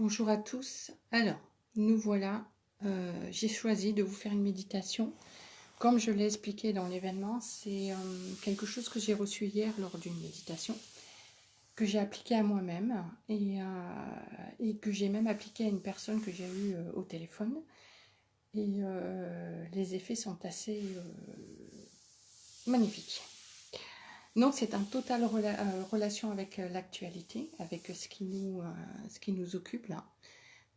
Bonjour à tous. Alors, nous voilà. J'ai choisi de vous faire une méditation. Comme je l'ai expliqué dans l'événement, c'est quelque chose que j'ai reçu hier lors d'une méditation, que j'ai appliqué à moi-même et que j'ai même appliqué à une personne que j'ai eue au téléphone. Et les effets sont assez magnifiques. Donc c'est en totale relation avec l'actualité, avec ce qui nous occupe là.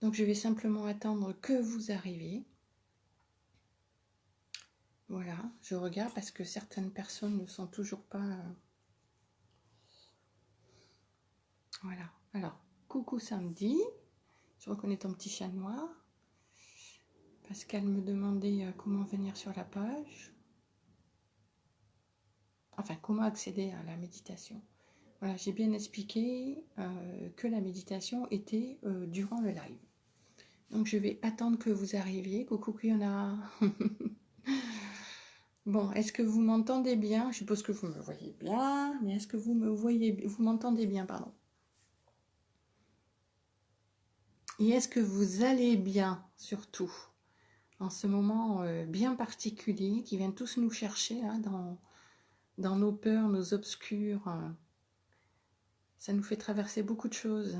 Donc je vais simplement attendre que vous arriviez. Voilà, je regarde parce que certaines personnes ne sont toujours pas... Voilà, alors, coucou Sandy, je reconnais ton petit chat noir. Pascal me demandait comment venir sur la page. Enfin, comment accéder à la méditation. Voilà, j'ai bien expliqué que la méditation était durant le live. Donc je vais attendre que vous arriviez. Coucou Kiona. Bon, est-ce que vous m'entendez bien? Je suppose que vous me voyez bien, mais est-ce que vous m'entendez bien, pardon. Et est-ce que vous allez bien, surtout, en ce moment bien particulier, qui vient tous nous chercher, là, dans nos peurs, nos obscurs. Ça nous fait traverser beaucoup de choses.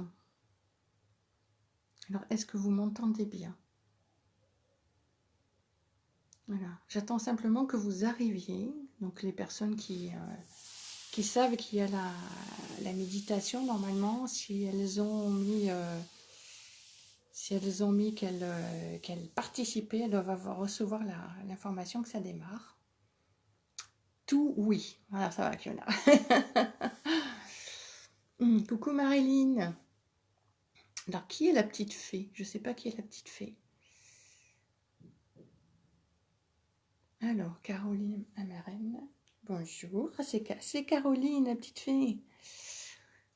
Alors, est-ce que vous m'entendez bien? Voilà, j'attends simplement que vous arriviez, donc les personnes qui savent qu'il y a la méditation, normalement, si elles ont mis qu'elles participaient, elles doivent recevoir l'information que ça démarre. Tout oui, voilà, ça va Kiona. Coucou Marilyn. Alors, qui est la petite fée? Je ne sais pas qui est la petite fée. Alors, Caroline Amarenne. Bonjour, c'est Caroline, la petite fée.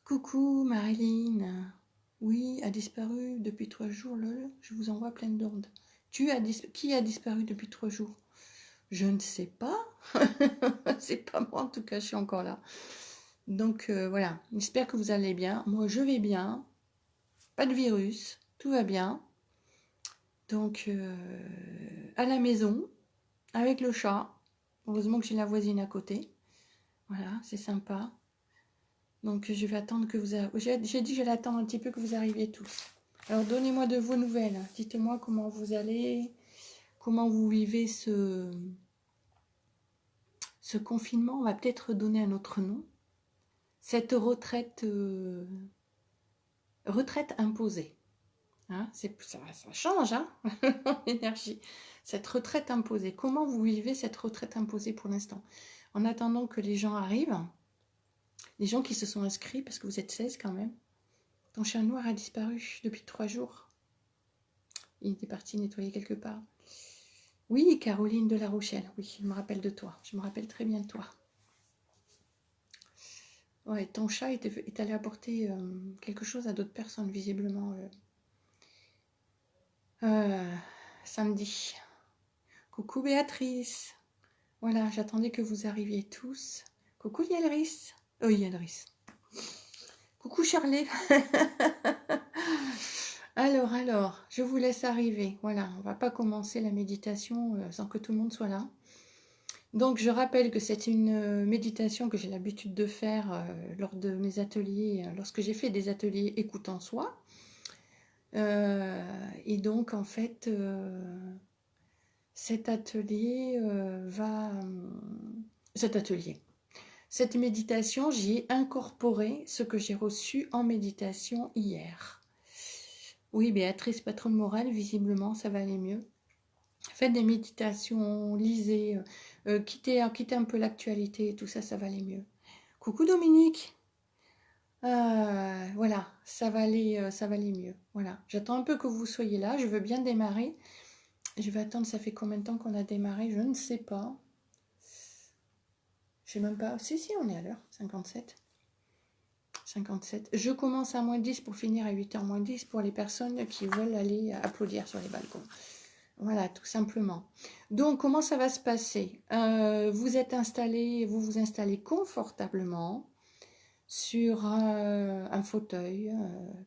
Coucou Marilyn. Oui, a disparu depuis 3 jours, lol. Je vous envoie plein d'ondes. Qui a disparu depuis 3 jours? Je ne sais pas. C'est pas moi, en tout cas, je suis encore là. Donc voilà, j'espère que vous allez bien. Moi, je vais bien. Pas de virus, tout va bien. Donc, à la maison, avec le chat. Heureusement que j'ai la voisine à côté. Voilà, c'est sympa. Donc, je vais attendre que vous arriviez. J'ai dit que j'allais attendre un petit peu que vous arriviez tous. Alors, donnez-moi de vos nouvelles. Dites-moi comment vous allez, comment vous vivez ce confinement. On va peut-être donner un autre nom. Cette retraite imposée. Hein, ça change, hein, l'énergie. Cette retraite imposée. Comment vous vivez cette retraite imposée pour l'instant? En attendant que les gens arrivent, les gens qui se sont inscrits, parce que vous êtes 16 quand même. Ton chat noir a disparu depuis 3 jours. Il était parti nettoyer quelque part. Oui, Caroline de La Rochelle. Oui, je me rappelle de toi. Je me rappelle très bien de toi. Ouais, ton chat est allé apporter quelque chose à d'autres personnes, visiblement. Samedi. Coucou Béatrice. Voilà, j'attendais que vous arriviez tous. Coucou Yelris. Yelris. Coucou Charlie. Alors, je vous laisse arriver. Voilà, on va pas commencer la méditation sans que tout le monde soit là. Donc, je rappelle que c'est une méditation que j'ai l'habitude de faire lors de mes ateliers, lorsque j'ai fait des ateliers écoute en soi. Et donc, en fait, cette méditation, j'y ai incorporé ce que j'ai reçu en méditation hier. Oui, Béatrice, patronne morale, visiblement, ça va aller mieux. Faites des méditations, lisez, quittez un peu l'actualité, tout ça, ça va aller mieux. Coucou Dominique. Voilà, ça va aller mieux. Voilà, j'attends un peu que vous soyez là, je veux bien démarrer. Je vais attendre, ça fait combien de temps qu'on a démarré? Je ne sais pas. Je sais même pas. Si, on est à l'heure, 57. 57. Je commence à moins 10 pour finir à 8h moins 10 pour les personnes qui veulent aller applaudir sur les balcons. Voilà, tout simplement. Donc, comment ça va se passer? Vous vous installez confortablement. sur un fauteuil,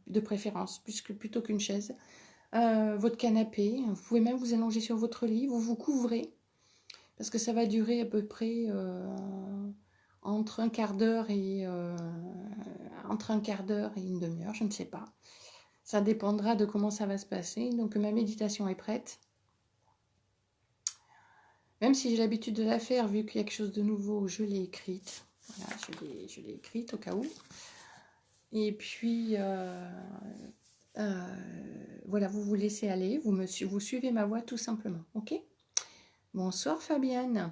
de préférence, plutôt qu'une chaise, votre canapé. Vous pouvez même vous allonger sur votre lit, vous vous couvrez, parce que ça va durer à peu près entre un quart d'heure et une demi-heure, je ne sais pas. Ça dépendra de comment ça va se passer. Donc ma méditation est prête. Même si j'ai l'habitude de la faire, vu qu'il y a quelque chose de nouveau, je l'ai écrite. Voilà, je l'ai écrite au cas où. Et puis, voilà, vous vous laissez aller, vous suivez ma voix tout simplement, ok? Bonsoir Fabienne.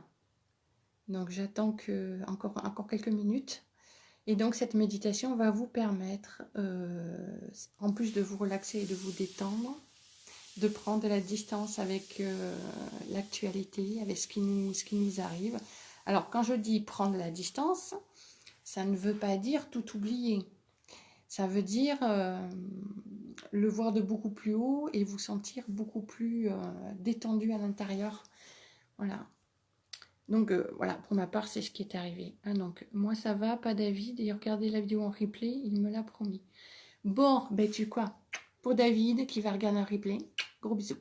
Donc j'attends encore quelques minutes. Et donc cette méditation va vous permettre, en plus de vous relaxer et de vous détendre, de prendre de la distance avec l'actualité, avec ce qui nous arrive. Alors quand je dis prendre la distance, ça ne veut pas dire tout oublier. Ça veut dire le voir de beaucoup plus haut et vous sentir beaucoup plus détendu à l'intérieur. Voilà. Donc voilà, pour ma part, c'est ce qui est arrivé. Ah, donc, moi ça va, pas David, et regardez la vidéo en replay, il me l'a promis. Bon, ben tu quoi? Pour David qui va regarder un replay, gros bisous.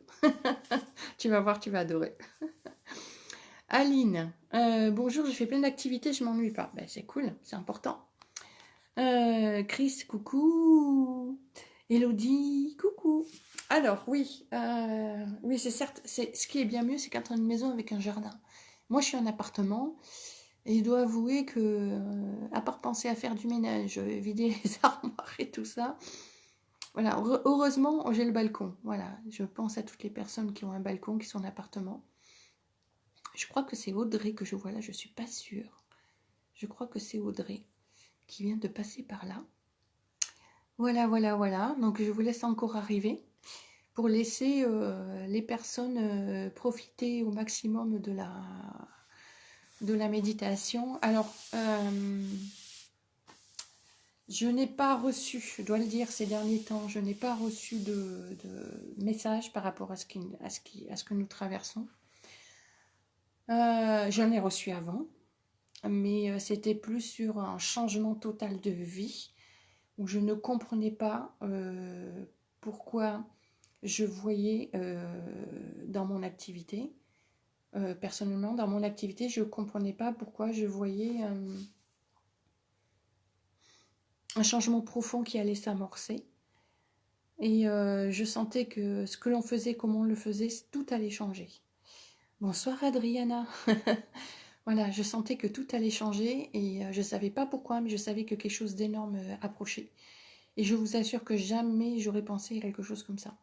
Tu vas voir, tu vas adorer. Aline, bonjour, je fais plein d'activités, je m'ennuie pas. Ben, c'est cool, c'est important. Chris, coucou. Elodie, coucou. Alors, oui, oui, c'est certes, ce qui est bien mieux, c'est quand on a une maison avec un jardin. Moi, je suis en appartement et je dois avouer que, à part penser à faire du ménage, vider les armoires et tout ça, voilà, heureusement, j'ai le balcon. Voilà, je pense à toutes les personnes qui ont un balcon, qui sont en appartement. Je crois que c'est Audrey que je vois là, je suis pas sûre. Je crois que c'est Audrey qui vient de passer par là. Voilà, voilà, voilà. Donc, je vous laisse encore arriver pour laisser les personnes profiter au maximum de la méditation. Alors, je n'ai pas reçu, je dois le dire ces derniers temps, je n'ai pas reçu de message par rapport à ce que nous traversons. J'en ai reçu avant, mais c'était plus sur un changement total de vie où je ne comprenais pas pourquoi je voyais dans mon activité, personnellement, dans mon activité, je ne comprenais pas pourquoi je voyais un changement profond qui allait s'amorcer. Et je sentais que ce que l'on faisait, comment on le faisait, tout allait changer. Bonsoir Adriana. Voilà, je sentais que tout allait changer et je ne savais pas pourquoi, mais je savais que quelque chose d'énorme approchait. Et je vous assure que jamais j'aurais pensé à quelque chose comme ça.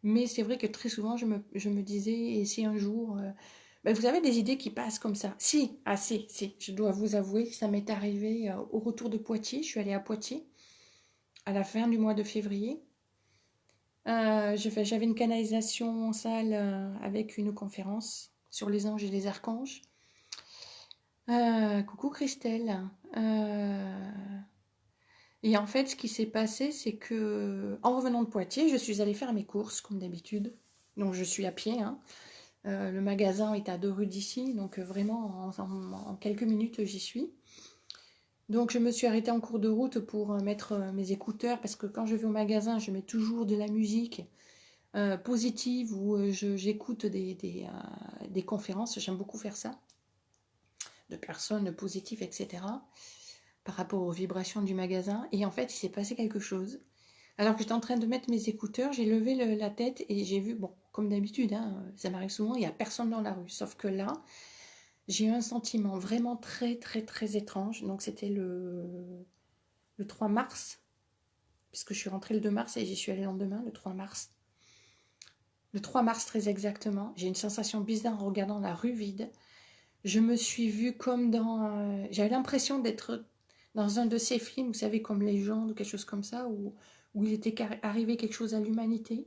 Mais c'est vrai que très souvent, je me disais, et si un jour... ben vous avez des idées qui passent comme ça. Si, je dois vous avouer, ça m'est arrivé au retour de Poitiers. Je suis allée à Poitiers à la fin du mois de février. J'avais une canalisation en salle avec une conférence sur les anges et les archanges. Coucou Christelle. Et en fait, ce qui s'est passé, c'est que en revenant de Poitiers, je suis allée faire mes courses comme d'habitude. Donc je suis à pied. Hein. Le magasin est à 2 rues d'ici, donc vraiment en quelques minutes j'y suis. Donc je me suis arrêtée en cours de route pour mettre mes écouteurs parce que quand je vais au magasin, je mets toujours de la musique positive où j'écoute des conférences. J'aime beaucoup faire ça, de personnes positives, etc. par rapport aux vibrations du magasin. Et en fait, il s'est passé quelque chose. Alors que j'étais en train de mettre mes écouteurs, j'ai levé la tête et j'ai vu, bon, comme d'habitude, hein, ça m'arrive souvent, il n'y a personne dans la rue. Sauf que là, j'ai eu un sentiment vraiment très, très, très étrange. Donc c'était le 3 mars, puisque je suis rentrée le 2 mars et j'y suis allée le lendemain, le 3 mars. Le 3 mars très exactement, j'ai une sensation bizarre en regardant la rue vide. Je me suis vue comme dans... j'avais l'impression d'être dans un de ces films, vous savez, comme Légende ou quelque chose comme ça, où il était arrivé quelque chose à l'humanité,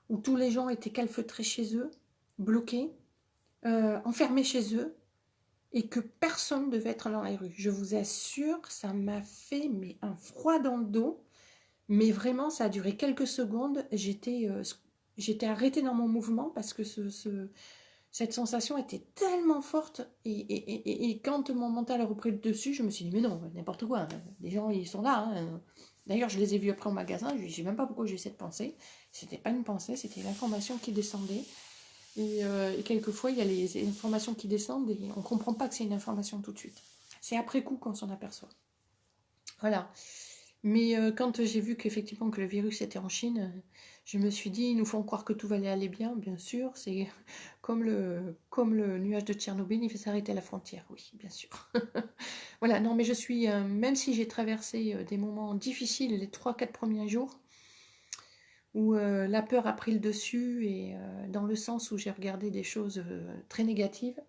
où tous les gens étaient calfeutrés chez eux, bloqués, enfermés chez eux, et que personne ne devait être dans les rues. Je vous assure, ça m'a fait un froid dans le dos, mais vraiment, ça a duré quelques secondes. J'étais arrêtée dans mon mouvement parce que Cette sensation était tellement forte et quand mon mental a repris le dessus, je me suis dit mais non, n'importe quoi, les gens ils sont là. Hein. D'ailleurs, je les ai vus après au magasin, je ne sais même pas pourquoi j'ai eu cette pensée. C'était pas une pensée, c'était l'information qui descendait. Et quelquefois, il y a les informations qui descendent et on ne comprend pas que c'est une information tout de suite. C'est après coup qu'on s'en aperçoit. Voilà. Mais quand j'ai vu qu'effectivement que le virus était en Chine, je me suis dit, ils nous font croire que tout va aller bien, bien sûr. C'est comme le nuage de Tchernobyl, il fait s'arrêter à la frontière, oui, bien sûr. Voilà, non, mais je suis, même si j'ai traversé des moments difficiles les 3-4 premiers jours, où la peur a pris le dessus, et dans le sens où j'ai regardé des choses très négatives,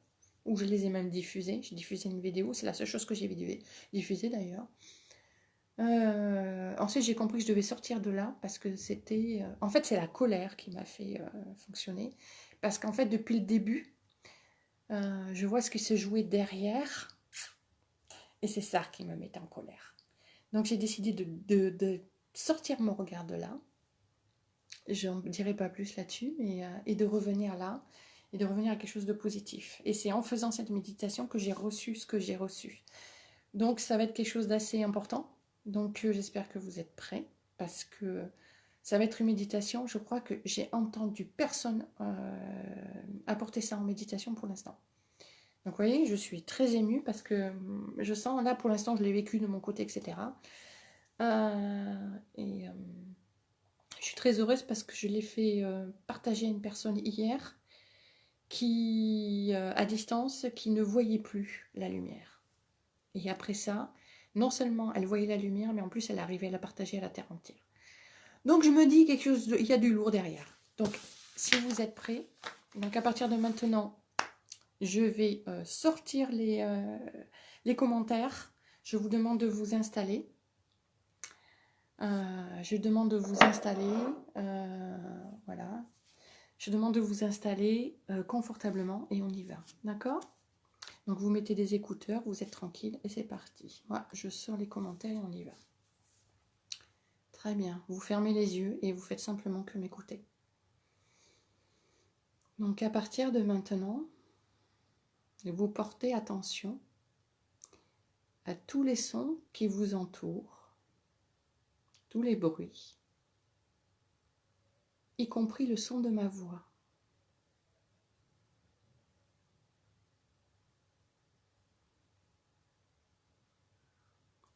où je les ai même diffusées. J'ai diffusé une vidéo, c'est la seule chose que j'ai diffusée d'ailleurs. Ensuite, j'ai compris que je devais sortir de là parce que c'était... en fait, c'est la colère qui m'a fait fonctionner. Parce qu'en fait, depuis le début, je vois ce qui se jouait derrière et c'est ça qui me met en colère. Donc, j'ai décidé de sortir mon regard de là. Je n'en dirai pas plus là-dessus, mais, et de revenir là et de revenir à quelque chose de positif. Et c'est en faisant cette méditation que j'ai reçu ce que j'ai reçu. Donc, ça va être quelque chose d'assez important. Donc, j'espère que vous êtes prêts parce que ça va être une méditation. Je crois que j'ai entendu personne apporter ça en méditation pour l'instant. Donc, vous voyez, je suis très émue parce que je sens, là, pour l'instant, je l'ai vécu de mon côté, etc. Je suis très heureuse parce que je l'ai fait partager à une personne hier qui, à distance, qui ne voyait plus la lumière. Et après ça, non seulement elle voyait la lumière, mais en plus elle arrivait à la partager à la terre entière. Donc je me dis quelque chose, il y a du lourd derrière. Donc si vous êtes prêts, donc à partir de maintenant, je vais sortir les commentaires. Je vous demande de vous installer. Je demande de vous installer. Voilà. Je demande de vous installer confortablement et on y va. D'accord ? Donc vous mettez des écouteurs, vous êtes tranquille et c'est parti. Voilà, je sors les commentaires et on y va. Très bien. Vous fermez les yeux et vous faites simplement que m'écouter. Donc à partir de maintenant, vous portez attention à tous les sons qui vous entourent, tous les bruits, y compris le son de ma voix.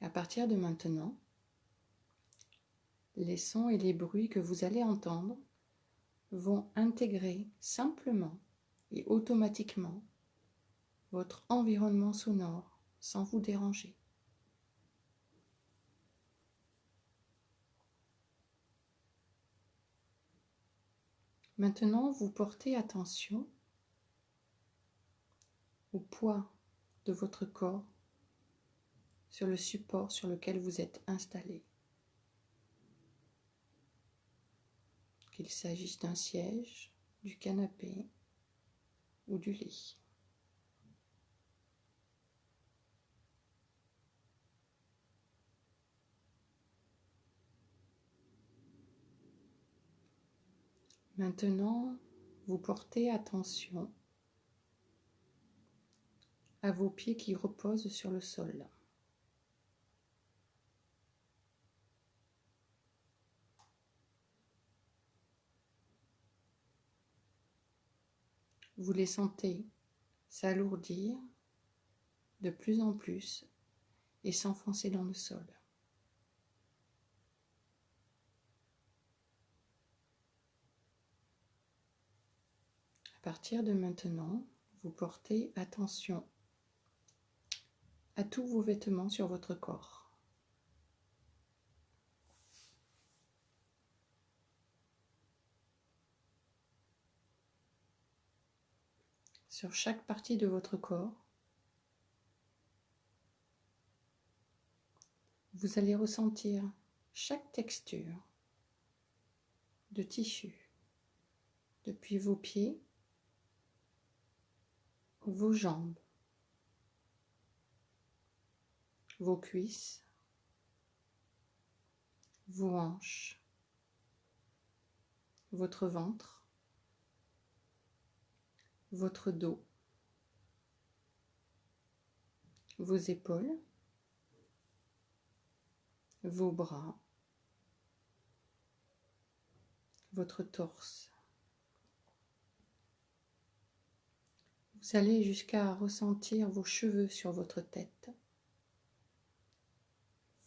À partir de maintenant, les sons et les bruits que vous allez entendre vont intégrer simplement et automatiquement votre environnement sonore sans vous déranger. Maintenant, vous portez attention au poids de votre corps sur le support sur lequel vous êtes installé. Qu'il s'agisse d'un siège, du canapé ou du lit. Maintenant, vous portez attention à vos pieds qui reposent sur le sol. Vous les sentez s'alourdir de plus en plus et s'enfoncer dans le sol. À partir de maintenant, vous portez attention à tous vos vêtements sur votre corps. Sur chaque partie de votre corps, vous allez ressentir chaque texture de tissu, depuis vos pieds, vos jambes, vos cuisses, vos hanches, votre ventre, votre dos, vos épaules, vos bras, votre torse. Vous allez jusqu'à ressentir vos cheveux sur votre tête,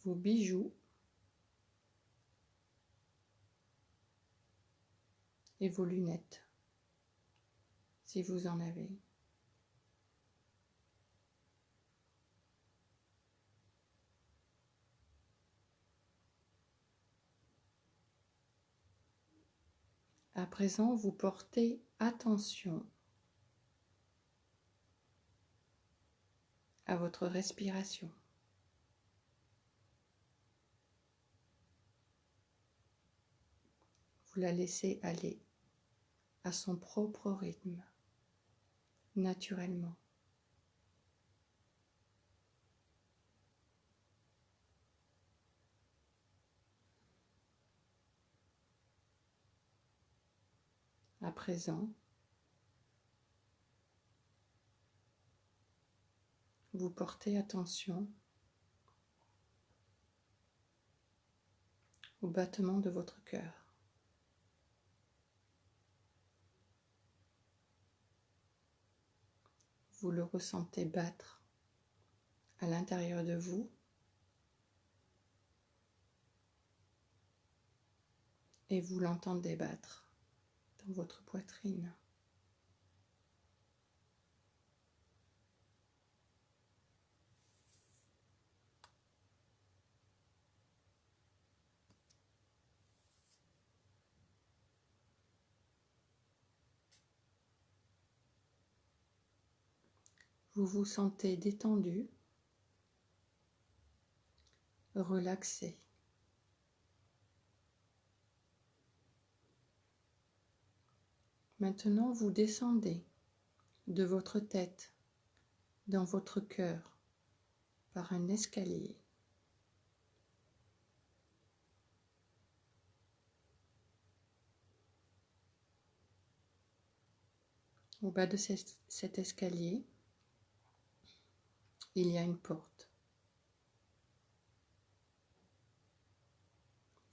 vos bijoux et vos lunettes, si vous en avez. À présent, vous portez attention à votre respiration. Vous la laissez aller à son propre rythme, naturellement. À présent, vous portez attention au battement de votre cœur. Vous le ressentez battre à l'intérieur de vous et vous l'entendez battre dans votre poitrine. Vous vous sentez détendu, relaxé. Maintenant, vous descendez de votre tête dans votre cœur par un escalier. Au bas de cet escalier, il y a une porte.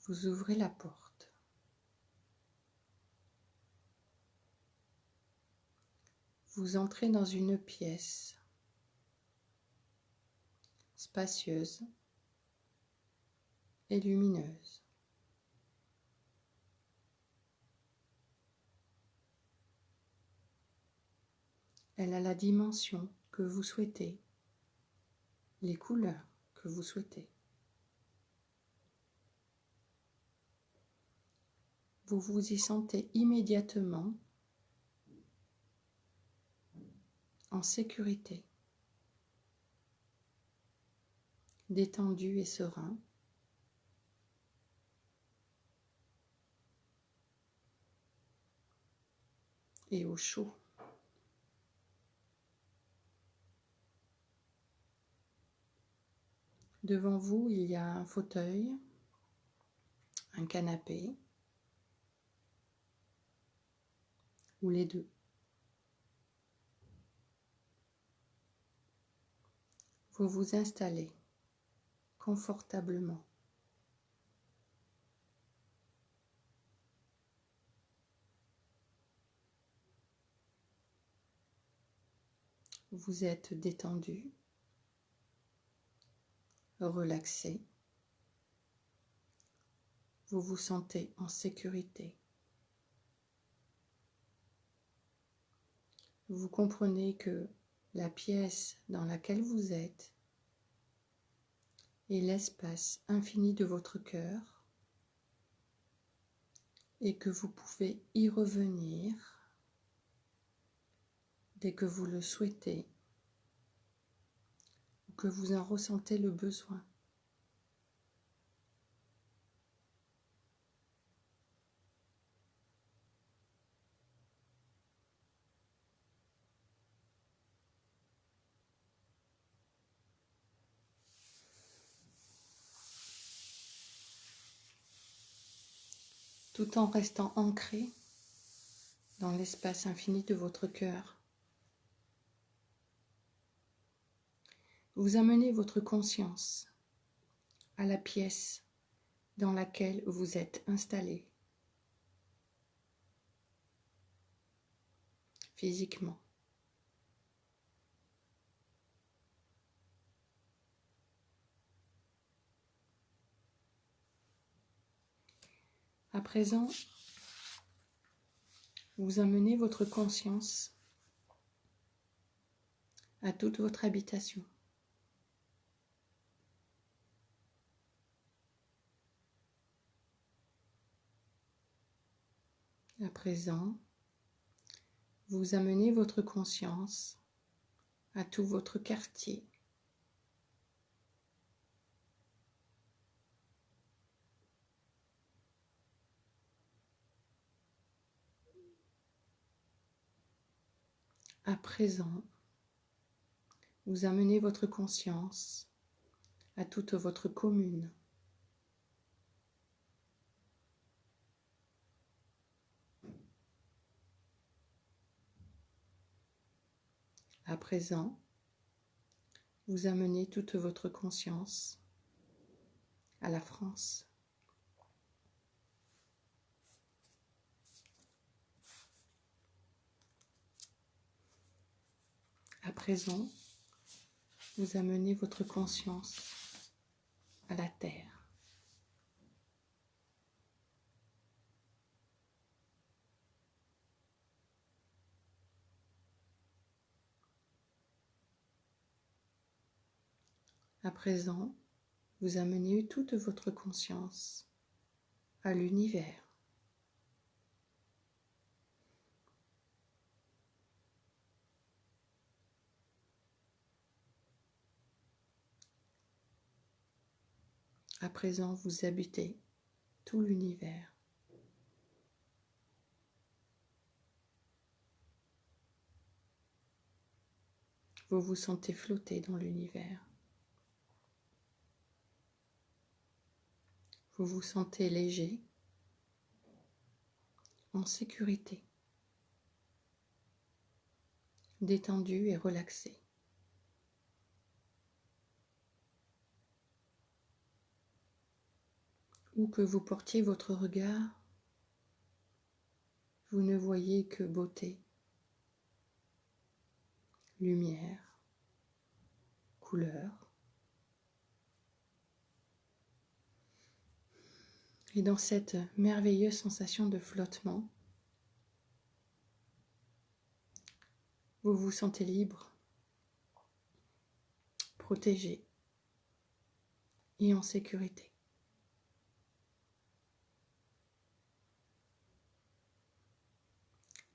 Vous ouvrez la porte. Vous entrez dans une pièce spacieuse et lumineuse. Elle a la dimension que vous souhaitez, les couleurs que vous souhaitez. Vous vous y sentez immédiatement en sécurité, détendu et serein. Et au chaud. Devant vous, il y a un fauteuil, un canapé, ou les deux. Vous vous installez confortablement. Vous êtes détendu, relaxé. Vous vous sentez en sécurité. Vous comprenez que la pièce dans laquelle vous êtes est l'espace infini de votre cœur et que vous pouvez y revenir dès que vous le souhaitez ou que vous en ressentez le besoin. Tout en restant ancré dans l'espace infini de votre cœur. Vous amenez votre conscience à la pièce dans laquelle vous êtes installé physiquement. À présent, vous amenez votre conscience à toute votre habitation. À présent, vous amenez votre conscience à tout votre quartier. À présent, vous amenez votre conscience à toute votre commune. À présent, vous amenez toute votre conscience à la France. À présent, vous amenez votre conscience à la Terre. À présent, vous amenez toute votre conscience à l'univers. À présent, vous habitez tout l'univers. Vous vous sentez flotter dans l'univers. Vous vous sentez léger, en sécurité, détendu et relaxé. Où que vous portiez votre regard, vous ne voyez que beauté, lumière, couleur. Et dans cette merveilleuse sensation de flottement, vous vous sentez libre, protégé et en sécurité.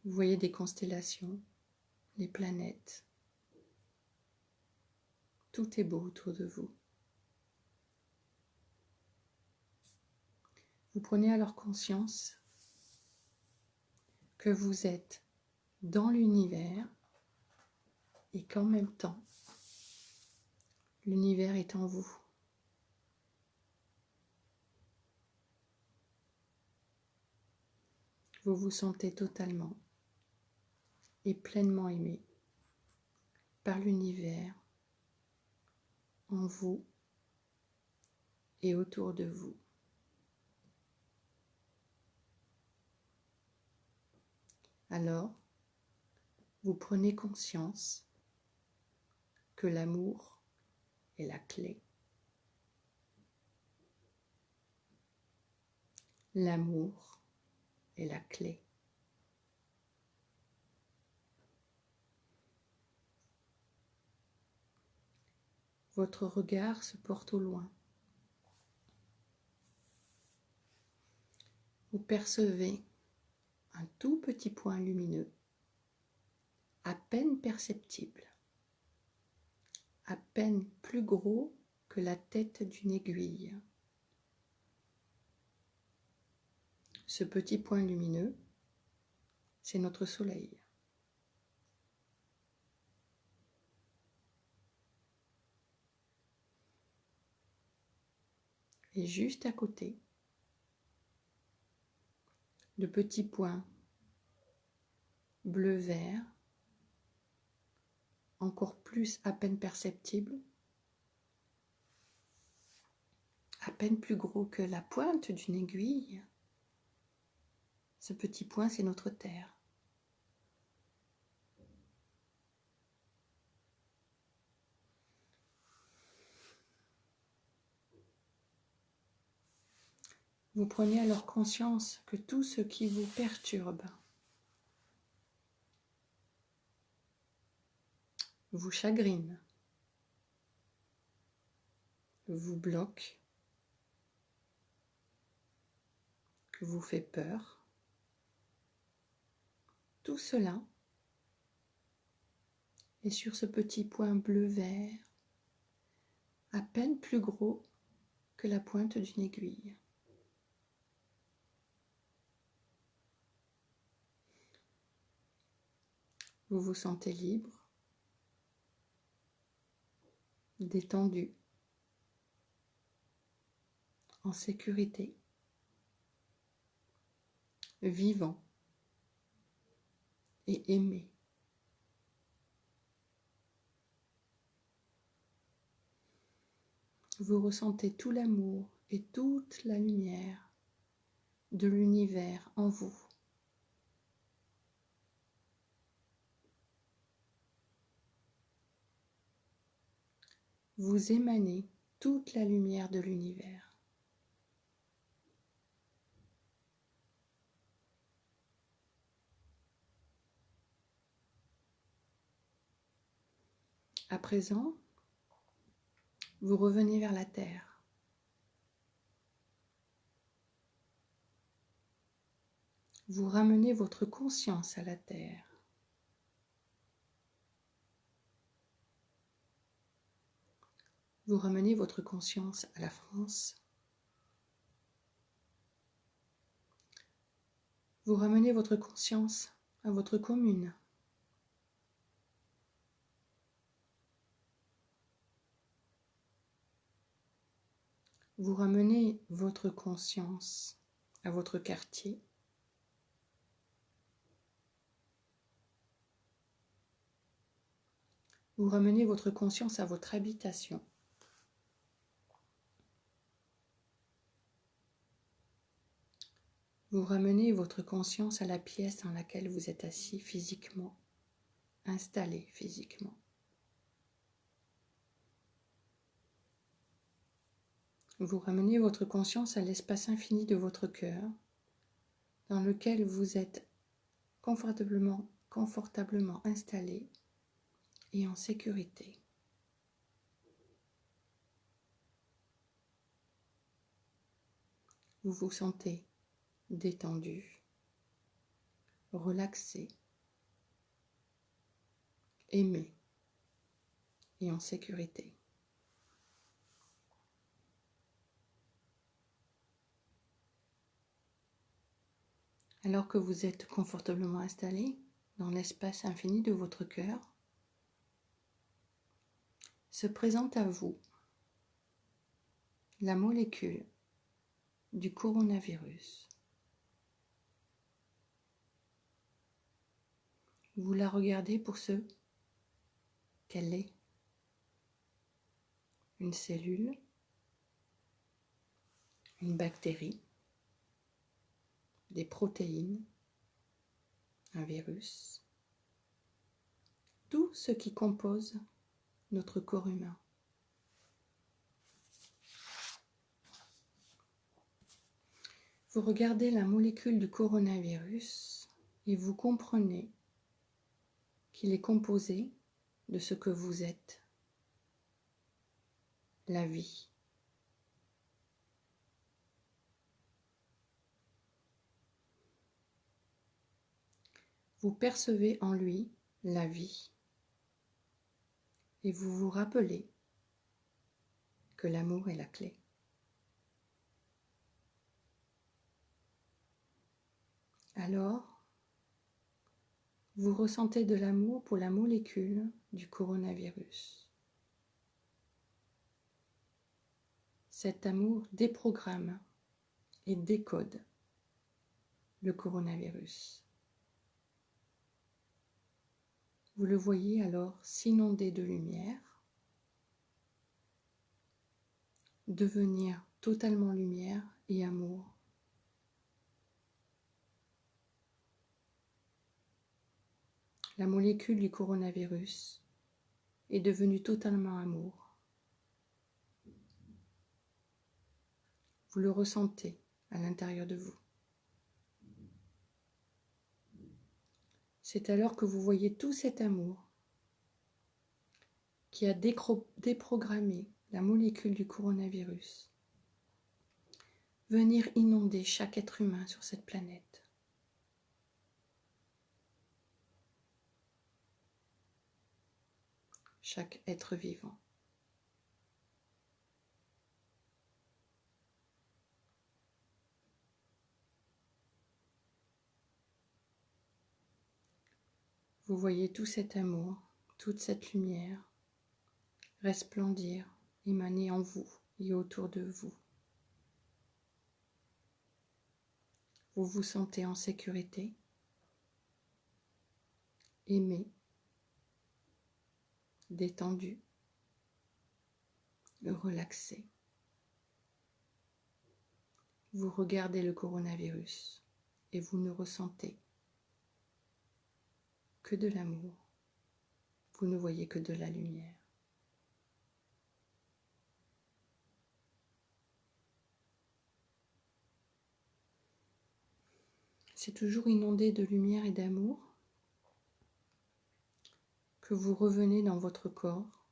Vous voyez des constellations, les planètes. Tout est beau autour de vous. Vous prenez alors conscience que vous êtes dans l'univers et qu'en même temps, l'univers est en vous. Vous vous sentez totalement et pleinement aimé par l'univers en vous et autour de vous. Alors, vous prenez conscience que l'amour est la clé. L'amour est la clé. Votre regard se porte au loin. Vous percevez un tout petit point lumineux, à peine perceptible, à peine plus gros que la tête d'une aiguille. Ce petit point lumineux, c'est notre soleil. Et juste à côté, de petits points bleu-vert, encore plus à peine perceptibles, à peine plus gros que la pointe d'une aiguille. Ce petit point, c'est notre Terre. Vous prenez alors conscience que tout ce qui vous perturbe, vous chagrine, vous bloque, vous fait peur, tout cela est sur ce petit point bleu-vert, à peine plus gros que la pointe d'une aiguille. Vous vous sentez libre, détendu, en sécurité, vivant et aimé. Vous ressentez tout l'amour et toute la lumière de l'univers en vous. Vous émanez toute la lumière de l'univers. À présent, vous revenez vers la terre. Vous ramenez votre conscience à la terre. Vous ramenez votre conscience à la France. Vous ramenez votre conscience à votre commune. Vous ramenez votre conscience à votre quartier. Vous ramenez votre conscience à votre habitation. Vous ramenez votre conscience à la pièce dans laquelle vous êtes assis physiquement, installé physiquement. Vous ramenez votre conscience à l'espace infini de votre cœur, dans lequel vous êtes confortablement installé et en sécurité. Vous vous sentez détendu, relaxé, aimé et en sécurité. Alors que vous êtes confortablement installé dans l'espace infini de votre cœur, se présente à vous la molécule du coronavirus. Vous la regardez pour ce qu'elle est. Une cellule, une bactérie, des protéines, un virus, tout ce qui compose notre corps humain. Vous regardez la molécule du coronavirus et vous comprenez qu'il est composé de ce que vous êtes, la vie. Vous percevez en lui la vie et vous vous rappelez que l'amour est la clé. Alors, vous ressentez de l'amour pour la molécule du coronavirus. Cet amour déprogramme et décode le coronavirus. Vous le voyez alors s'inonder de lumière, devenir totalement lumière et amour. La molécule du coronavirus est devenue totalement amour. Vous le ressentez à l'intérieur de vous. C'est alors que vous voyez tout cet amour qui a déprogrammé la molécule du coronavirus venir inonder chaque être humain sur cette planète. Chaque être vivant. Vous voyez tout cet amour, toute cette lumière resplendir, émaner en vous et autour de vous. Vous vous sentez en sécurité, aimé, détendu, relaxé. Vous regardez le coronavirus et vous ne ressentez que de l'amour. Vous ne voyez que de la lumière. C'est toujours inondé de lumière et d'amour que vous revenez dans votre corps,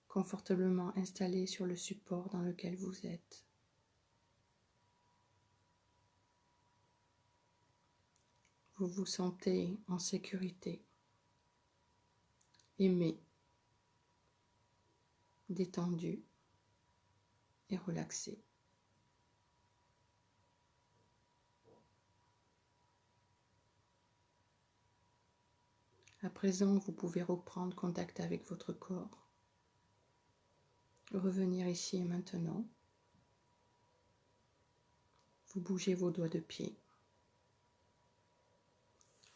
confortablement installé sur le support dans lequel vous êtes. Vous vous sentez en sécurité, aimé, détendu et relaxé. À présent, vous pouvez reprendre contact avec votre corps, revenir ici et maintenant. Vous bougez vos doigts de pied,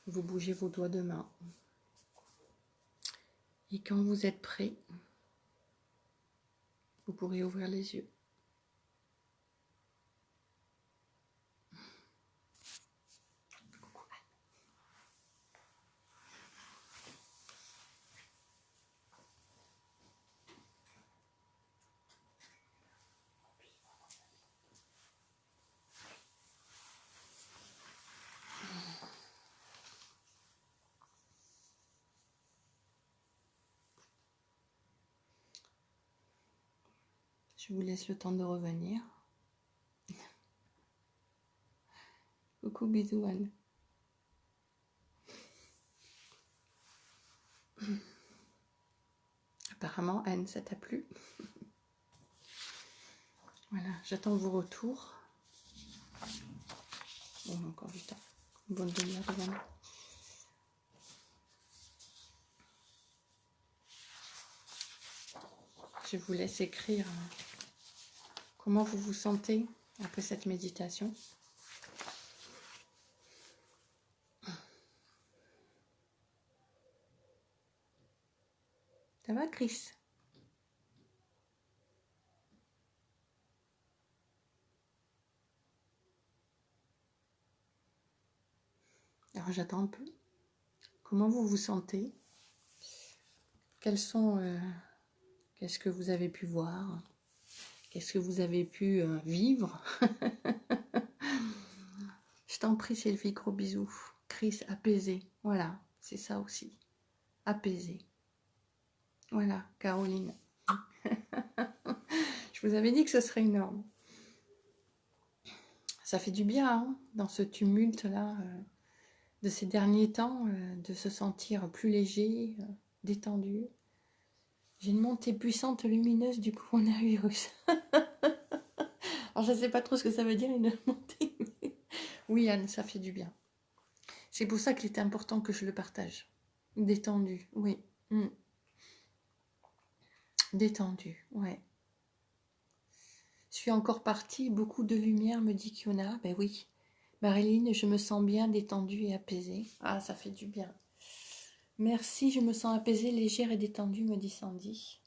vous bougez vos doigts de main. Et quand vous êtes prêt, vous pourrez ouvrir les yeux. Je vous laisse le temps de revenir. Coucou, bisous Anne. Apparemment Anne, ça t'a plu. Voilà, j'attends vos retours. Bon, encore du temps. Une bonne demi-heure devant nous. Je vous laisse écrire comment vous vous sentez après cette méditation. Ça va, Chris? Alors j'attends un peu. Comment vous vous sentez? Qu'est-ce que vous avez pu voir? Qu'est-ce que vous avez pu vivre? Je t'en prie, Sylvie, gros bisous. Chris, apaisé. Voilà, c'est ça aussi. Apaisé. Voilà, Caroline. Je vous avais dit que ce serait énorme. Ça fait du bien, hein, dans ce tumulte-là, de ces derniers temps, de se sentir plus léger, détendu. J'ai une montée puissante lumineuse du coronavirus. Alors, je ne sais pas trop ce que ça veut dire, une montée. Oui, Anne, ça fait du bien. C'est pour ça qu'il était important que je le partage. Détendu, oui. Détendu, ouais. Je suis encore partie, beaucoup de lumière, me dit Kiona. Ben oui. Marilyn, je me sens bien détendue et apaisée. Ah, ça fait du bien. Merci, je me sens apaisée, légère et détendue, me dit Sandy.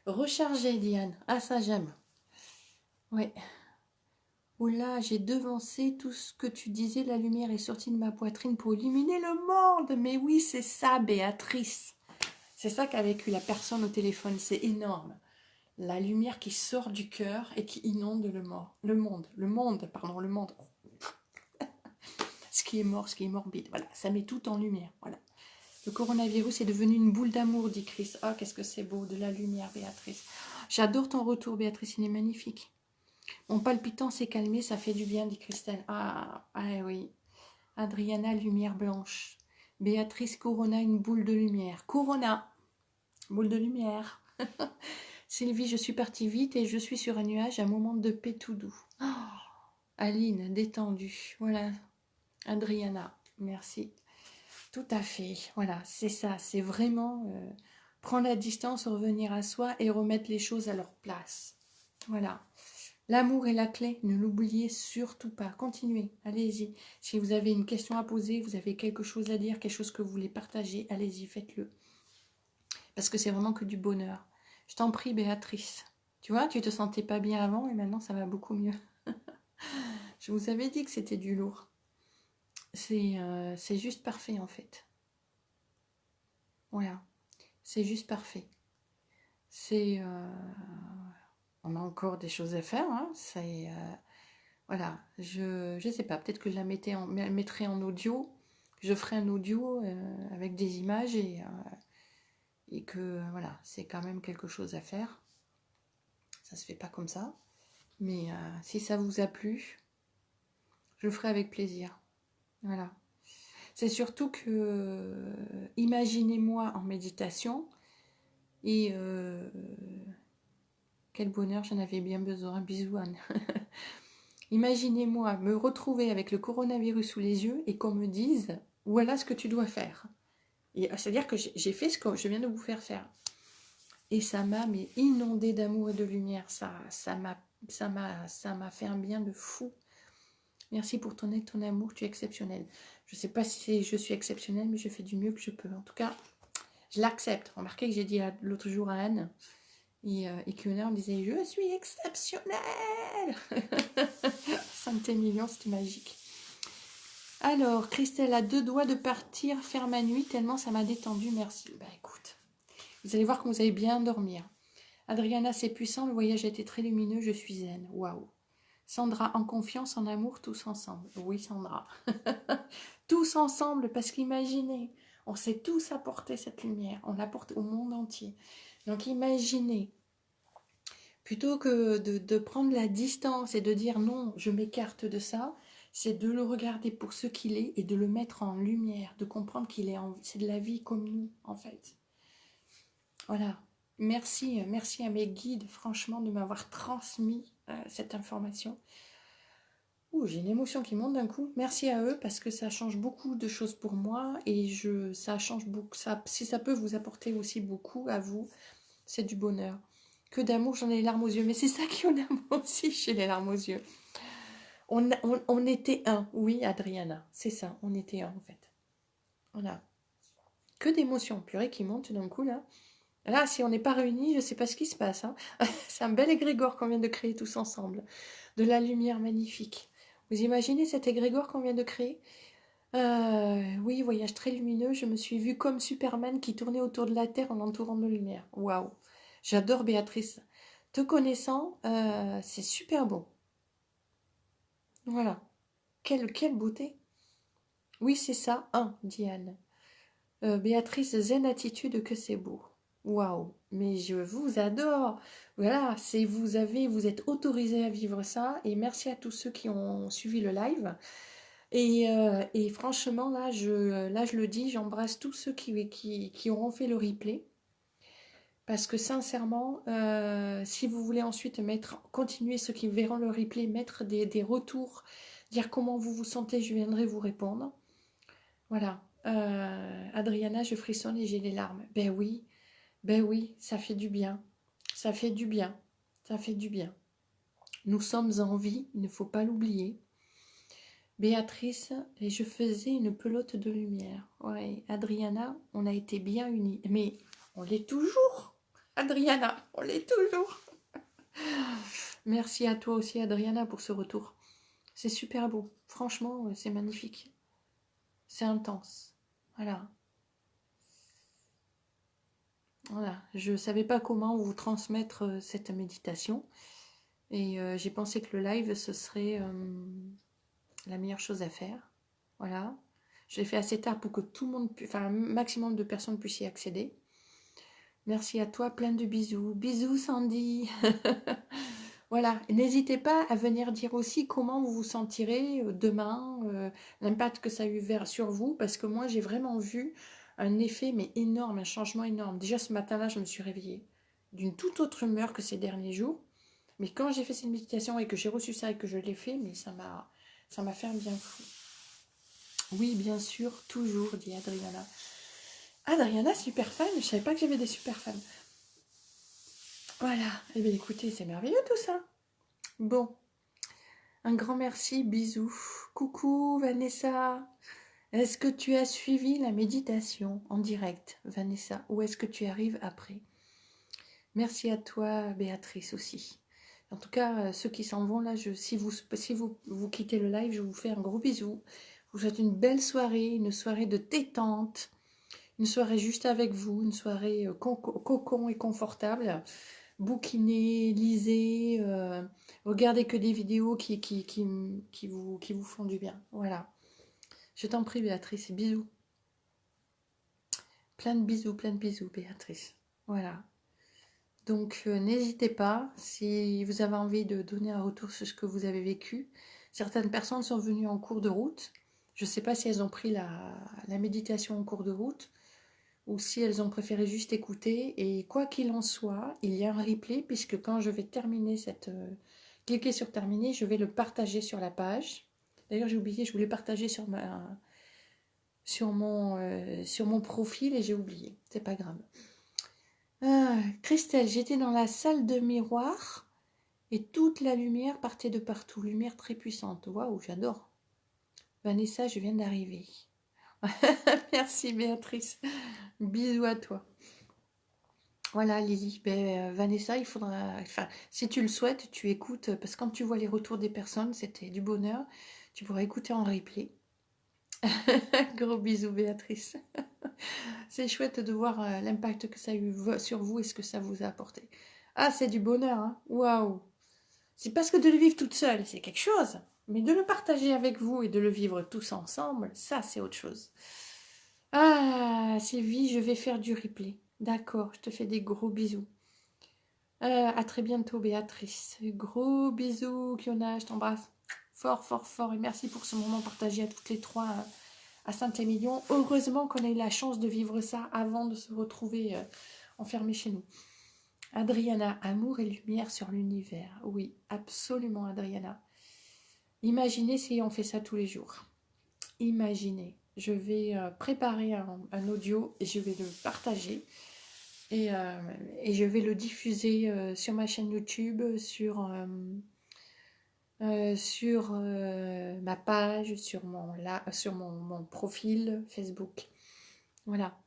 Recharger, Diane. Ah, ça, j'aime. Ouais. Oula, j'ai devancé tout ce que tu disais. La lumière est sortie de ma poitrine pour illuminer le monde. Mais oui, c'est ça, Béatrice. C'est ça qu'a vécu la personne au téléphone. C'est énorme. La lumière qui sort du cœur et qui inonde le monde. Le monde. Ce qui est mort, ce qui est morbide. Voilà, ça met tout en lumière. Voilà. Le coronavirus est devenu une boule d'amour, dit Chris. Oh, qu'est-ce que c'est beau, de la lumière, Béatrice. J'adore ton retour, Béatrice, il est magnifique. Mon palpitant s'est calmé, ça fait du bien, dit Christelle. Ah oui. Adriana, lumière blanche. Béatrice, Corona, une boule de lumière. Corona, boule de lumière. Sylvie, je suis partie vite et je suis sur un nuage, un moment de paix tout doux. Oh, Aline, détendue. Voilà. Adriana, merci. Tout à fait. Voilà, c'est ça. C'est vraiment prendre la distance, revenir à soi et remettre les choses à leur place. Voilà. L'amour est la clé, ne l'oubliez surtout pas. Continuez, allez-y. Si vous avez une question à poser, vous avez quelque chose à dire, quelque chose que vous voulez partager, allez-y, faites-le. Parce que c'est vraiment que du bonheur. Je t'en prie, Béatrice. Tu vois, tu te sentais pas bien avant et maintenant ça va beaucoup mieux. Je vous avais dit que c'était du lourd. C'est juste parfait en fait. Voilà, c'est juste parfait. C'est... on a encore des choses à faire, hein. C'est... voilà, je sais pas, peut-être que je la mettrai en audio, je ferai un audio avec des images et que voilà, c'est quand même quelque chose à faire. Ça se fait pas comme ça, mais si ça vous a plu, je le ferai avec plaisir. Voilà. C'est surtout que imaginez-moi en méditation et quel bonheur, j'en avais bien besoin. Bisous Anne. Imaginez-moi me retrouver avec le coronavirus sous les yeux et qu'on me dise voilà ce que tu dois faire. C'est-à-dire que j'ai fait ce que je viens de vous faire faire. Et ça m'a inondé d'amour et de lumière. Ça m'a fait un bien de fou. Merci pour ton aide, ton amour, tu es exceptionnel. Je ne sais pas si je suis exceptionnelle, mais je fais du mieux que je peux. En tout cas, je l'accepte. Remarquez que j'ai dit l'autre jour à Anne et qu'Una me disait je suis exceptionnelle. Santé million, c'était magique. Alors, Christelle a 2 doigts de partir faire ma nuit tellement ça m'a détendu, merci. Bah écoute, vous allez voir que vous allez bien dormir. Adriana, c'est puissant, le voyage a été très lumineux, je suis zen. Waouh. Sandra, en confiance, en amour, tous ensemble. Oui, Sandra. Tous ensemble, parce qu'imaginez, on sait tous apporter cette lumière, on l'apporte au monde entier. Donc imaginez, plutôt que de prendre la distance et de dire non, je m'écarte de ça, c'est de le regarder pour ce qu'il est et de le mettre en lumière, de comprendre qu'il est c'est de la vie comme nous, en fait. Voilà. Merci à mes guides, franchement, de m'avoir transmis cette information. Ouh, j'ai une émotion qui monte d'un coup. Merci à eux parce que ça change beaucoup de choses pour moi et ça change beaucoup. Si ça peut vous apporter aussi beaucoup à vous, c'est du bonheur. Que d'amour, j'en ai les larmes aux yeux. Mais c'est ça qui en a moi aussi, j'ai les larmes aux yeux. On était un, oui, Adriana, c'est ça, on était un en fait. Voilà. Que d'émotions, purée, qui montent d'un coup là. Là, si on n'est pas réunis, je ne sais pas ce qui se passe. Hein. C'est un bel égrégore qu'on vient de créer tous ensemble. De la lumière magnifique. Vous imaginez cet égrégore qu'on vient de créer? Oui, voyage très lumineux. Je me suis vue comme Superman qui tournait autour de la Terre en l'entourant de lumière. Waouh. J'adore Béatrice. Te connaissant, c'est super beau. Voilà. Quelle beauté. Oui, c'est ça. Diane. Béatrice, zen attitude, que c'est beau. Waouh, mais je vous adore. Voilà, vous êtes autorisé à vivre ça. Et merci à tous ceux qui ont suivi le live. Et franchement, là, je le dis, j'embrasse tous ceux qui auront fait le replay. Parce que sincèrement, si vous voulez ensuite continuer ceux qui verront le replay, mettre des retours, dire comment vous vous sentez, je viendrai vous répondre. Voilà. Adriana, je frissonne et j'ai les larmes. Ben oui, ça fait du bien. Ça fait du bien. Ça fait du bien. Nous sommes en vie, il ne faut pas l'oublier. Béatrice, et je faisais une pelote de lumière. Ouais, Adriana, on a été bien unis. Mais on l'est toujours. Adriana, on l'est toujours. Merci à toi aussi, Adriana, pour ce retour. C'est super beau. Franchement, c'est magnifique. C'est intense. Voilà. Voilà. Je ne savais pas comment vous transmettre cette méditation. Et j'ai pensé que le live, ce serait la meilleure chose à faire. Voilà. Je l'ai fait assez tard pour que tout le monde, enfin un maximum de personnes puissent y accéder. Merci à toi, plein de bisous. Bisous Sandy. Voilà, n'hésitez pas à venir dire aussi comment vous vous sentirez demain, l'impact que ça a eu sur vous, parce que moi j'ai vraiment vu un effet mais énorme, un changement énorme. Déjà ce matin-là, je me suis réveillée d'une toute autre humeur que ces derniers jours, mais quand j'ai fait cette méditation et que j'ai reçu ça et que je l'ai fait, mais ça m'a fait un bien fou. Oui, bien sûr, toujours, dit Adriana. Adriana, super fan, je savais pas que j'avais des super fans. Voilà, eh bien écoutez, c'est merveilleux tout ça. Bon, un grand merci, bisous. Coucou Vanessa, est-ce que tu as suivi la méditation en direct, Vanessa, ou est-ce que tu arrives après? Merci à toi, Béatrice aussi. En tout cas, ceux qui s'en vont là, si vous quittez le live, je vous fais un gros bisou. Je vous souhaite une belle soirée, une soirée de détente, une soirée juste avec vous, une soirée cocon et confortable. Bouquinez, lisez, regardez que des vidéos qui vous font du bien. Voilà. Je t'en prie, Béatrice. Bisous. Plein de bisous, Béatrice. Voilà. Donc, n'hésitez pas, si vous avez envie de donner un retour sur ce que vous avez vécu. Certaines personnes sont venues en cours de route. Je ne sais pas si elles ont pris la méditation en cours de route ou si elles ont préféré juste écouter. Et quoi qu'il en soit, il y a un replay, puisque quand je vais terminer cliquer sur terminer, je vais le partager sur la page. D'ailleurs, j'ai oublié, je voulais partager sur mon profil et j'ai oublié. C'est pas grave. Christelle, j'étais dans la salle de miroir et toute la lumière partait de partout. Lumière très puissante. Waouh, j'adore. Vanessa, je viens d'arriver. Merci Béatrice. Bisous à toi. Voilà Lily, Vanessa, il faudra, enfin, si tu le souhaites, tu écoutes, parce que quand tu vois les retours des personnes, c'était du bonheur, tu pourras écouter en replay. Gros bisous Béatrice. C'est chouette de voir l'impact que ça a eu sur vous et ce que ça vous a apporté. Ah, c'est du bonheur, hein. Waouh. C'est parce que de le vivre toute seule, c'est quelque chose, mais de le partager avec vous et de le vivre tous ensemble, ça c'est autre chose. Ah, Sylvie, je vais faire du replay. D'accord, je te fais des gros bisous. À très bientôt, Béatrice. Gros bisous, Kiona, je t'embrasse fort, fort, fort. Et merci pour ce moment partagé à toutes les trois à Saint-Émilion. Heureusement qu'on a eu la chance de vivre ça avant de se retrouver enfermés chez nous. Adriana, amour et lumière sur l'univers. Oui, absolument, Adriana. Imaginez si on fait ça tous les jours. Imaginez. Je vais préparer un audio et je vais le partager. Et je vais le diffuser sur ma chaîne YouTube, sur ma page, sur mon profil Facebook. Voilà.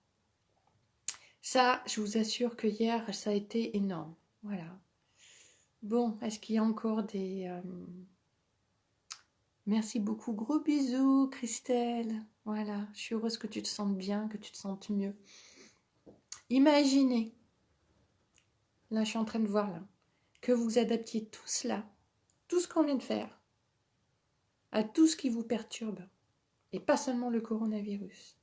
Ça, je vous assure que hier, ça a été énorme. Voilà. Bon, est-ce qu'il y a encore des... Merci beaucoup. Gros bisous, Christelle. Voilà, je suis heureuse que tu te sentes bien, que tu te sentes mieux. Imaginez, là je suis en train de voir là, que vous adaptiez tout cela, tout ce qu'on vient de faire, à tout ce qui vous perturbe, et pas seulement le coronavirus.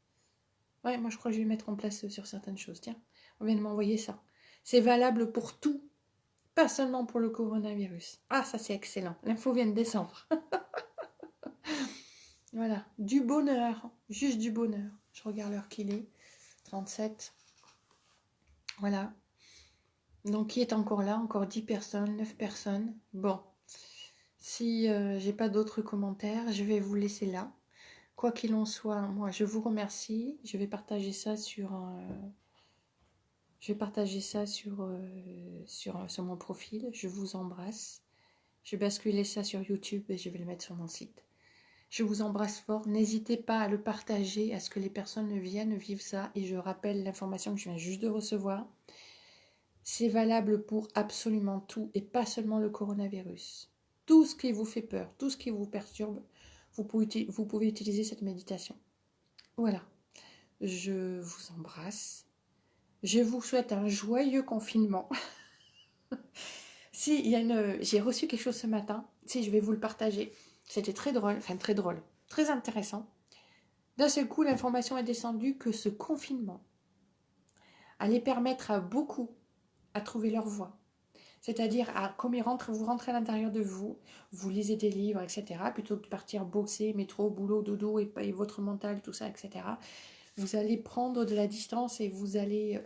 Ouais, moi je crois que je vais mettre en place sur certaines choses. Tiens, on vient de m'envoyer ça. C'est valable pour tout, pas seulement pour le coronavirus. Ah, ça c'est excellent. L'info vient de descendre. Voilà, du bonheur, juste du bonheur. Je regarde l'heure qu'il est, 37. Voilà. Donc, qui est encore là? Encore 10 personnes, 9 personnes. Bon, si j'ai pas d'autres commentaires, je vais vous laisser là. Quoi qu'il en soit, moi, je vous remercie. Je vais partager ça sur mon profil. Je vous embrasse. Je vais basculer ça sur YouTube et je vais le mettre sur mon site. Je vous embrasse fort. N'hésitez pas à le partager, à ce que les personnes viennent vivre ça. Et je rappelle l'information que je viens juste de recevoir. C'est valable pour absolument tout et pas seulement le coronavirus. Tout ce qui vous fait peur, tout ce qui vous perturbe, vous pouvez utiliser cette méditation. Voilà, je vous embrasse. Je vous souhaite un joyeux confinement. Si, j'ai reçu quelque chose ce matin, si je vais vous le partager. C'était très drôle, très intéressant. D'un seul coup, l'information est descendue que ce confinement allait permettre à beaucoup à trouver leur voie. C'est-à-dire, comme vous rentrez à l'intérieur de vous, vous lisez des livres, etc., plutôt que de partir bosser, métro, boulot, dodo, et votre mental, tout ça, etc., vous allez prendre de la distance et vous allez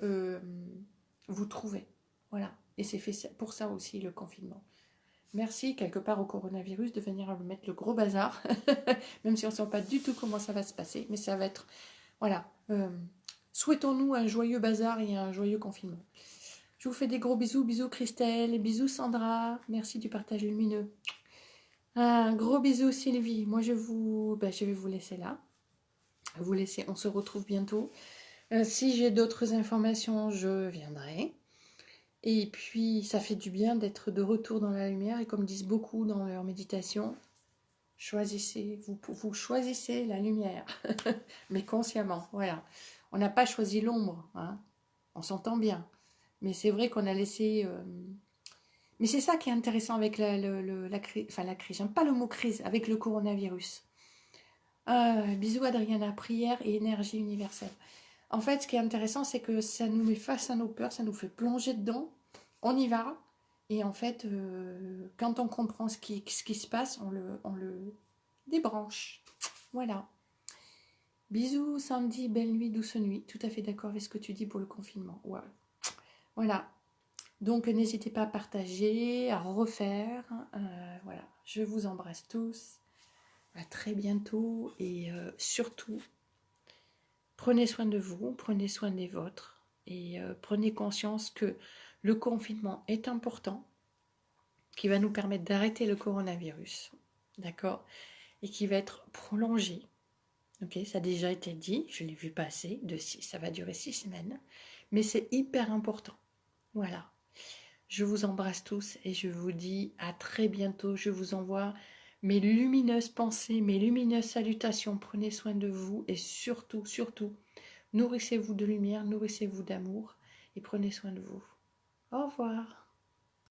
vous trouver. Voilà. Et c'est fait pour ça aussi, le confinement. Merci, quelque part, au coronavirus de venir mettre le gros bazar, même si on ne sait pas du tout comment ça va se passer, mais ça va être... Voilà. Souhaitons-nous un joyeux bazar et un joyeux confinement. Je vous fais des gros bisous. Bisous Christelle, bisous Sandra. Merci du partage lumineux. Un gros bisou Sylvie. Moi, je vais vous laisser là. On se retrouve bientôt. Si j'ai d'autres informations, je viendrai. Et puis, ça fait du bien d'être de retour dans la lumière. Et comme disent beaucoup dans leur méditation, vous choisissez la lumière, mais consciemment. Voilà. On n'a pas choisi l'ombre. Hein. On s'entend bien. Mais c'est vrai qu'on a laissé... Mais c'est ça qui est intéressant avec la crise. Enfin, la crise, j'aime pas le mot crise, avec le coronavirus. Bisous Adriana, prière et énergie universelle. En fait, ce qui est intéressant, c'est que ça nous met face à nos peurs, ça nous fait plonger dedans, on y va, et en fait, quand on comprend ce qui se passe, on le débranche. Voilà. Bisous Sandy, belle nuit, douce nuit. Tout à fait d'accord avec ce que tu dis pour le confinement. Wow. Voilà. Donc, n'hésitez pas à partager, à refaire. Voilà. Je vous embrasse tous. À très bientôt. Et surtout, prenez soin de vous, prenez soin des vôtres. Et prenez conscience que le confinement est important, qui va nous permettre d'arrêter le coronavirus. D'accord? Et qui va être prolongé. Ok, ça a déjà été dit, je l'ai vu passer, ça va durer 6 semaines. Mais c'est hyper important. Voilà. Je vous embrasse tous et je vous dis à très bientôt. Je vous envoie mes lumineuses pensées, mes lumineuses salutations. Prenez soin de vous et surtout, surtout, nourrissez-vous de lumière, nourrissez-vous d'amour et prenez soin de vous. Au revoir.